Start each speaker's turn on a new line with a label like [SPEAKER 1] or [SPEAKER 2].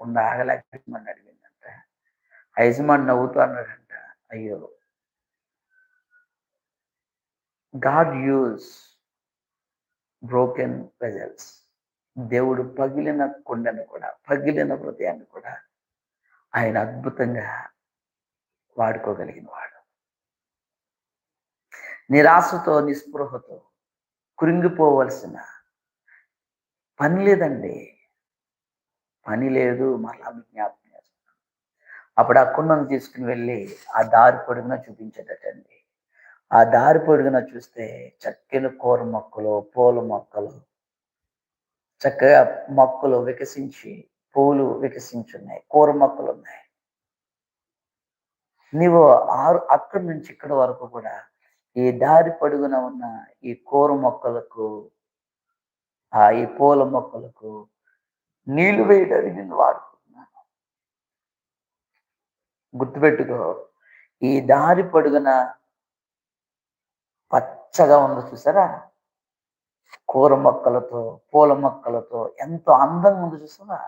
[SPEAKER 1] ఆగకుండా ఆగలేక యజమాని అడిగిందంట. ఆ యజమాని నవ్వుతూ అన్నాడంట, అయ్యో, గాడ్ యూజ్ బ్రోకెన్ వెజల్స్. దేవుడు పగిలిన కుండను కూడా, పగిలిన హృదయాన్ని కూడా ఆయన అద్భుతంగా వాడుకోగలిగిన వాడు. నిరాశతో, నిస్పృహతో కృంగిపోవలసిన పని లేదండి. పని లేదు. మరలా విజ్ఞాపన చేస్తున్నాను. అప్పుడు ఆ కుండను తీసుకుని వెళ్ళి ఆ దారి పొడుగున చూపించేటటండి. ఆ దారి పొడుగున చూస్తే చక్కని కూర మొక్కలు, పూల మొక్కలు, చక్కగా మొక్కలు వికసించి, పూలు వికసించున్నాయి, కూర మొక్కలు ఉన్నాయి. నీవు అక్కడి నుంచి ఇక్కడి వరకు కూడా ఈ దారి పొడుగున ఉన్న ఈ కూర మొక్కలకు, ఈ పూల మొక్కలకు నీళ్లు వేయడానికి నేను వాడుకుంటున్నాను. గుర్తుపెట్టుకో, ఈ దారి పొడుగున పచ్చగా ఉంది చూసారా, కూర మొక్కలతో, పూల మొక్కలతో ఎంతో అందంగా ఉంది చూసారా.